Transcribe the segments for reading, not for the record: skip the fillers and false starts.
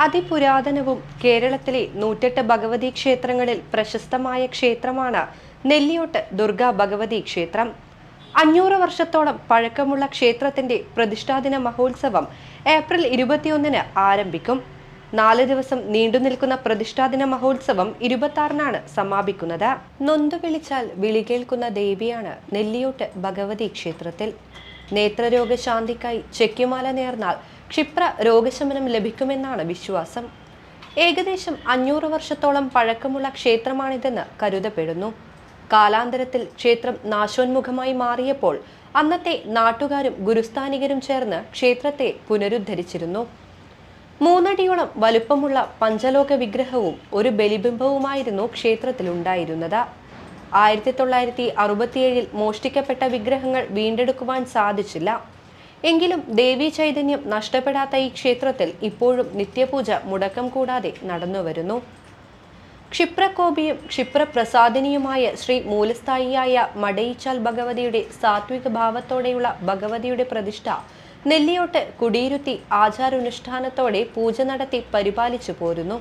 അതിപുരാതനവും കേരളത്തിലെ 108 ഭഗവതി ക്ഷേത്രങ്ങളിൽ പ്രശസ്തമായ ക്ഷേത്രമാണ് നെല്ലിയോട്ട് ദുർഗാ ഭഗവതി ക്ഷേത്രം. 500 വർഷത്തോളം പഴക്കമുള്ള ക്ഷേത്രത്തിന്റെ പ്രതിഷ്ഠാദിന മഹോത്സവം ഏപ്രിൽ 21-ന് ആരംഭിക്കും. 4 ദിവസം നീണ്ടുനിൽക്കുന്ന പ്രതിഷ്ഠാദിന മഹോത്സവം 26-നാണ് സമാപിക്കുന്നത്. നൊന്തു വിളിച്ചാൽ വിളി കേൾക്കുന്ന ദേവിയാണ് നെല്ലിയോട്ട് ഭഗവതി ക്ഷേത്രത്തിൽ. നേത്രരോഗശാന്തിക്കായി ചെക്കുമാല നേർന്നാൽ ക്ഷിപ്ര രോഗശമനം ലഭിക്കുമെന്നാണ് വിശ്വാസം. ഏകദേശം 500 വർഷത്തോളം പഴക്കമുള്ള ക്ഷേത്രമാണിതെന്ന് കരുതപ്പെടുന്നു. കാലാന്തരത്തിൽ ക്ഷേത്രം നാശോന്മുഖമായി മാറിയപ്പോൾ അന്നത്തെ നാട്ടുകാരും ഗുരുസ്ഥാനികരും ചേർന്ന് ക്ഷേത്രത്തെ പുനരുദ്ധരിച്ചിരുന്നു. 3 അടിയോളം വലുപ്പമുള്ള പഞ്ചലോക വിഗ്രഹവും ഒരു ബലിബിംബവുമായിരുന്നു ക്ഷേത്രത്തിലുണ്ടായിരുന്നത്. 1967-ൽ മോഷ്ടിക്കപ്പെട്ട വിഗ്രഹങ്ങൾ വീണ്ടെടുക്കുവാൻ സാധിച്ചില്ല. എങ്കിലും ദേവീ ചൈതന്യം നഷ്ടപ്പെടാത്ത ഈ ക്ഷേത്രത്തിൽ ഇപ്പോഴും നിത്യപൂജ മുടക്കം കൂടാതെ നടന്നുവരുന്നു. ക്ഷിപ്രകോപിയും ക്ഷിപ്രപ്രസാദിനിയുമായ ശ്രീ മൂലസ്ഥായിയായ മടയിച്ചാൽ ഭഗവതിയുടെ സാത്വിക ഭാവത്തോടെയുള്ള ഭഗവതിയുടെ പ്രതിഷ്ഠ നെല്ലിയോട്ട് കുടിയിരുത്തി ആചാരാനുഷ്ഠാനത്തോടെ പൂജ നടത്തി പരിപാലിച്ചു പോരുന്നു.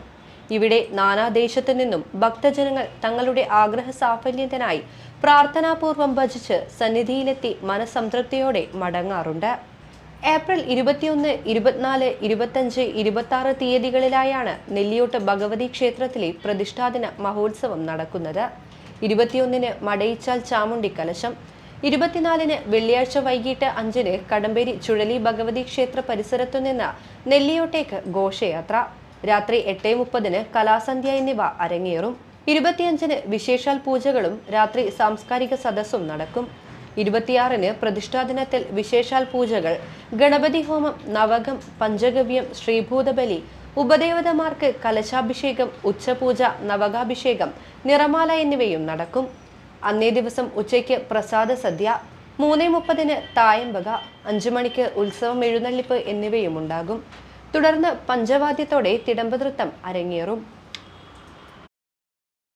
ഇവിടെ നാനാദേശത്തു നിന്നും ഭക്തജനങ്ങൾ തങ്ങളുടെ ആഗ്രഹ സാഫല്യത്തിനായി പ്രാർത്ഥനാപൂർവം ഭജിച്ച് സന്നിധിയിലെത്തി മനസംതൃപ്തിയോടെ മടങ്ങാറുണ്ട്. ഏപ്രിൽ 21, 24, 25, 26 തീയതികളിലായാണ് നെല്ലിയോട്ട് ഭഗവതി ക്ഷേത്രത്തിലെ പ്രതിഷ്ഠാദിന മഹോത്സവം നടക്കുന്നത്. 21-ന് മടയിച്ചാൽ ചാമുണ്ടി കലശം, 24-ന് വെള്ളിയാഴ്ച വൈകിട്ട് 5-ന് കടമ്പേരി ചുഴലി ഭഗവതി ക്ഷേത്ര പരിസരത്തുനിന്ന് നെല്ലിയോട്ടേക്ക് ഘോഷയാത്ര, രാത്രി 8:30-ന് കലാസന്ധ്യ എന്നിവ അരങ്ങേറും. 25-ന് വിശേഷാൽ പൂജകളും രാത്രി സാംസ്കാരിക സദസ്സും നടക്കും. 26-ന് പ്രതിഷ്ഠാദിനത്തിൽ വിശേഷാൽ പൂജകൾ, ഗണപതി ഹോമം, നവകം, പഞ്ചഗവ്യം, ശ്രീഭൂതബലി, ഉപദേവതമാർക്ക് കലശാഭിഷേകം, ഉച്ചപൂജ, നവകാഭിഷേകം, നിറമാല എന്നിവയും നടക്കും. അന്നേ ദിവസം ഉച്ചയ്ക്ക് പ്രസാദ സദ്യ, 3:30-ന് തായമ്പക, 5 മണിക്ക് ഉത്സവം എഴുന്നള്ളിപ്പ് എന്നിവയും ഉണ്ടാകും. തുടർന്ന് പഞ്ചവാദ്യത്തോടെ തിടമ്പനൃത്തം അരങ്ങേറും.